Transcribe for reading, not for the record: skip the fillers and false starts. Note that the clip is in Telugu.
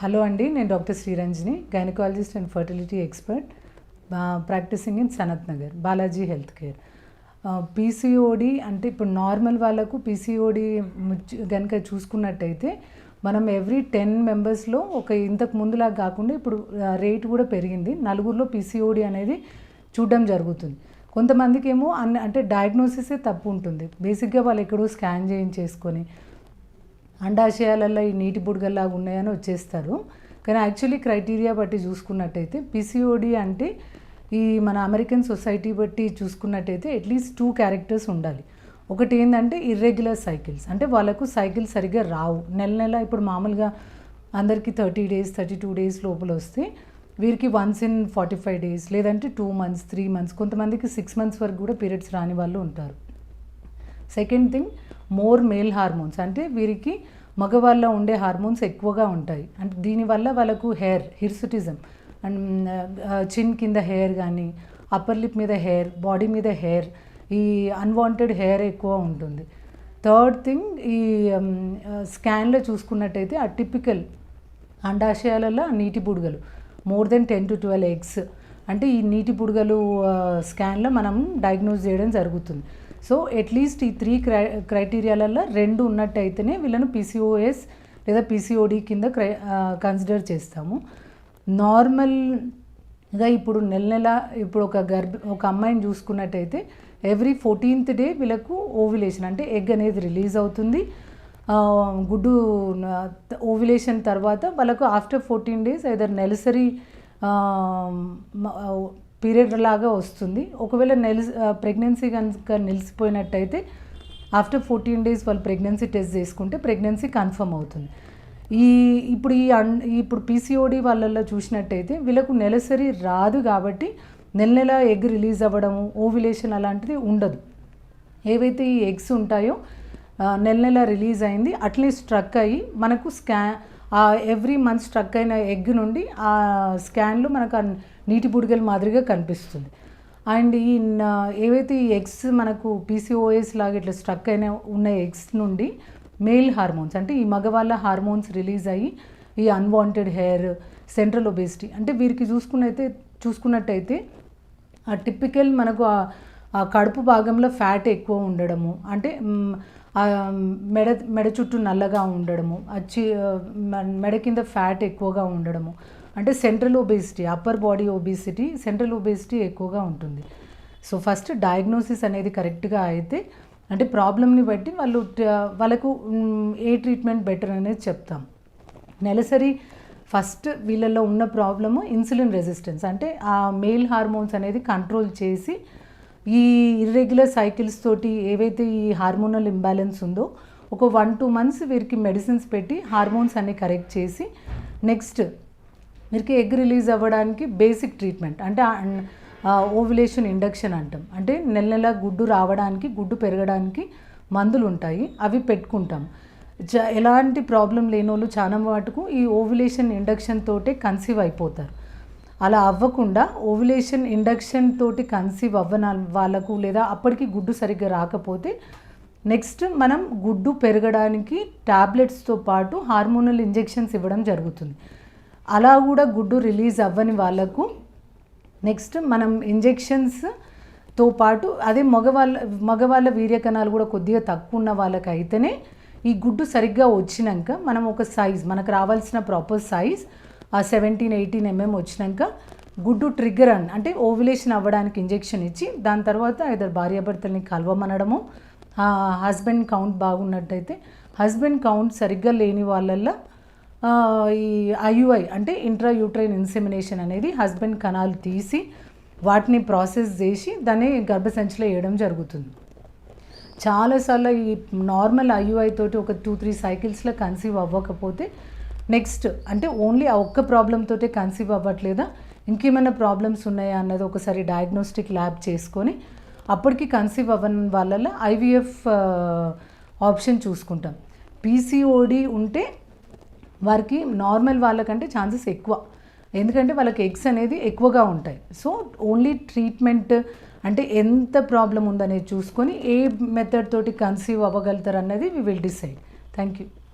హలో అండి, నేను doctor Sriranjani, gynaecologist and fertility expert, practising in Sanath Nagar, Balaji health care. PCOD అంటే ఇప్పుడు నార్మల్ వాళ్ళకు పీసీఓడి కనుక చూసుకున్నట్టయితే మనం ఎవ్రీ 10 మెంబర్స్లో ఒక ఇంతకు ముందులా కాకుండా ఇప్పుడు రేట్ కూడా పెరిగింది. నలుగురిలో పీసీఓడి అనేది చూడడం జరుగుతుంది. కొంతమందికి ఏమో అంటే డయాగ్నోసిసే తప్పు ఉంటుంది. బేసిక్గా వాళ్ళు ఎక్కడో స్కాన్ చేయించేసుకొని అండాశయాలలో ఈ నీటి బుడగల్లాగా ఉన్నాయని వచ్చేస్తారు. కానీ యాక్చువల్లీ క్రైటీరియా బట్టి చూసుకున్నట్టయితే పీసీఓడి అంటే ఈ మన అమెరికన్ సొసైటీ బట్టి చూసుకున్నట్టయితే అట్లీస్ట్ 2 క్యారెక్టర్స్ ఉండాలి. ఒకటి ఏంటంటే ఇర్రెగ్యులర్ సైకిల్స్, అంటే వాళ్ళకు సైకిల్ సరిగ్గా రావు. నెల ఇప్పుడు మామూలుగా అందరికీ 30 days 32 days లోపల వస్తే వీరికి వన్స్ ఇన్ 45 days లేదంటే 2 months 3 months, కొంతమందికి 6 months వరకు కూడా పీరియడ్స్ రాని వాళ్ళు ఉంటారు. Second thing, more male hormones, అంటే వీరికి మగవాళ్ళ ఉండే హార్మోన్స్ ఎక్కువగా ఉంటాయి. అంటే దీనివల్ల వాళ్ళకు హిర్సుటిజం అండ్ చిన్ కింద హెయిర్ కానీ, అప్పర్ లిప్ మీద హెయిర్, బాడీ మీద హెయిర్, ఈ అన్వాంటెడ్ హెయిర్ ఎక్కువ ఉంటుంది. థర్డ్ థింగ్, ఈ స్కాన్లో చూసుకున్నట్టయితే ఆ టిపికల్ అండాశయాలలో నీటి బుడగలు మోర్ దెన్ 10 to 12 eggs, అంటే ఈ నీటి బుడగలు స్కాన్లో మనం డయాగ్నోస్ చేయడం జరుగుతుంది. సో అట్లీస్ట్ ఈ 3 క్రైటీరియాలలో 2 ఉన్నట్టయితేనే వీళ్ళను పీసీఓఎస్ లేదా పీసీఓడి కింద కన్సిడర్ చేస్తాము. నార్మల్గా ఇప్పుడు నెల ఇప్పుడు ఒక అమ్మాయిని చూసుకున్నట్టయితే ఎవ్రీ 14th day వీళ్ళకు ఓవ్యులేషన్, అంటే ఎగ్ అనేది రిలీజ్ అవుతుంది. గుడ్డు ఓవ్యులేషన్ తర్వాత వాళ్ళకు ఆఫ్టర్ 14 days ఏదర్ నెలసరి పీరియడ్ లాగా వస్తుంది. ఒకవేళ ప్రెగ్నెన్సీ కనుక నిలిచిపోయినట్టయితే ఆఫ్టర్ 14 days వాళ్ళు ప్రెగ్నెన్సీ టెస్ట్ చేసుకుంటే ప్రెగ్నెన్సీ కన్ఫర్మ్ అవుతుంది. ఇప్పుడు పీసీఓడి వాళ్ళల్లో చూసినట్టయితే వీళ్ళకు నెలసరి రాదు కాబట్టి నెల ఎగ్ రిలీజ్ అవ్వడము, ఓవ్యులేషన్ అలాంటిది ఉండదు. ఏవైతే ఈ ఎగ్స్ ఉంటాయో నెల రిలీజ్ అయింది అట్లే స్ట్రక్ అయ్యి మనకు ఎవ్రీ మంత్ స్ట్రక్ అయిన ఎగ్ నుండి ఆ స్కాన్లో మనకు నీటి బుడగల మాదిరిగా కనిపిస్తుంది. అండ్ ఏవైతే ఈ ఎగ్స్ మనకు పీసీఓఎస్ లాగా ఇట్లా స్ట్రక్ ఉన్న ఎగ్స్ నుండి మేల్ హార్మోన్స్, అంటే ఈ మగవాళ్ళ హార్మోన్స్ రిలీజ్ అయ్యి ఈ అన్వాంటెడ్ హెయిర్, సెంట్రల్ ఒబేసిటీ, అంటే వీరికి చూసుకున్నట్టయితే ఆ టిపికల్ మనకు ఆ కడుపు భాగంలో ఫ్యాట్ ఎక్కువ ఉండడము, అంటే మెడ చుట్టూ నల్లగా ఉండడము, మెడ కింద ఫ్యాట్ ఎక్కువగా ఉండడము, అంటే central obesity, upper body obesity, central obesity ఎక్కువగా ఉంటుంది. సో ఫస్ట్ డయాగ్నోసిస్ అనేది కరెక్ట్గా అయితే, అంటే ప్రాబ్లమ్ని బట్టి వాళ్ళకు ఏ ట్రీట్మెంట్ బెటర్ అనేది చెప్తాం. నెలసరి ఫస్ట్ వీళ్ళల్లో ఉన్న ప్రాబ్లము ఇన్సులిన్ రెసిస్టెన్స్, అంటే ఆ మేల్ హార్మోన్స్ అనేది కంట్రోల్ చేసి ఈ ఇర్రెగ్యులర్ సైకిల్స్ తోటి ఏవైతే ఈ హార్మోనల్ ఇంబ్యాలెన్స్ ఉందో ఒక 1-2 months వీరికి మెడిసిన్స్ పెట్టి హార్మోన్స్ అన్ని కరెక్ట్ చేసి నెక్స్ట్ వీరికి ఎగ్ రిలీజ్ అవ్వడానికి బేసిక్ ట్రీట్మెంట్, అంటే ఓవ్యులేషన్ ఇండక్షన్ అంటాం. అంటే నెల గుడ్డు రావడానికి, గుడ్డు పెరగడానికి మందులు ఉంటాయి, అవి పెట్టుకుంటాం. ఎలాంటి ప్రాబ్లం లేని వాళ్ళు చాలా మటుకు ఈ ఓవ్యులేషన్ ఇండక్షన్ తోటే కన్సీవ్ అయిపోతారు. అలా అవ్వకుండా ఓవ్యులేషన్ ఇండక్షన్ తోటి కన్సీవ్ వాళ్ళకు లేదా అప్పటికి గుడ్డు సరిగ్గా రాకపోతే నెక్స్ట్ మనం గుడ్డు పెరగడానికి టాబ్లెట్స్తో పాటు హార్మోనల్ ఇంజెక్షన్స్ ఇవ్వడం జరుగుతుంది. అలా కూడా గుడ్డు రిలీజ్ అవ్వని వాళ్ళకు నెక్స్ట్ మనం ఇంజెక్షన్స్తో పాటు అదే మగవాళ్ళ వీర్యకణాలు కూడా కొద్దిగా తక్కువ ఉన్న వాళ్ళకి అయితేనే ఈ గుడ్డు సరిగ్గా వచ్చినాక మనం ఒక సైజ్, మనకు రావాల్సిన ప్రాపర్ సైజ్ ఆ 17-18 mm వచ్చినాక గుడ్డు ట్రిగ్గర్ అంటే ఓవ్యులేషన్ అవ్వడానికి ఇంజెక్షన్ ఇచ్చి దాని తర్వాత ఇద్దరు భార్యాభర్తల్ని కలవమనడము. హస్బెండ్ కౌంట్ బాగున్నట్టయితే, హస్బెండ్ కౌంట్ సరిగ్గా లేని వాళ్ళల్లో ఈ ఐయుఐ అంటే ఇంట్రా యూట్రైన్ ఇన్సెమినేషన్ అనేది హస్బెండ్ కణాలు తీసి వాటిని ప్రాసెస్ చేసి దాన్ని గర్భసంచిలో వేయడం జరుగుతుంది. చాలాసార్లు ఈ నార్మల్ ఐయుఐ తోటి ఒక 2-3 cyclesలో కన్సీవ్ అవ్వకపోతే నెక్స్ట్ అంటే ఓన్లీ ఆ ఒక్క ప్రాబ్లంతోటే కన్సీవ్ అవ్వట్లేదా, ఇంకేమైనా ప్రాబ్లమ్స్ ఉన్నాయా అన్నది ఒకసారి డయాగ్నోస్టిక్ ల్యాబ్ చేసుకొని అప్పటికి కన్సీవ్ అవ్వని వాళ్ళల్లో ఐవీఎఫ్ ఆప్షన్ చూసుకుంటాం. పీసీఓడి ఉంటే వారికి నార్మల్ వాళ్ళకంటే ఛాన్సెస్ ఎక్కువ, ఎందుకంటే వాళ్ళకి ఎగ్స్ అనేది ఎక్కువగా ఉంటాయి. సో ఓన్లీ ట్రీట్మెంట్ అంటే ఎంత ప్రాబ్లం ఉందనేది చూసుకొని ఏ మెథడ్ తోటి కన్సీవ్ అవ్వగలుగుతారు అన్నది we will decide. Thank you.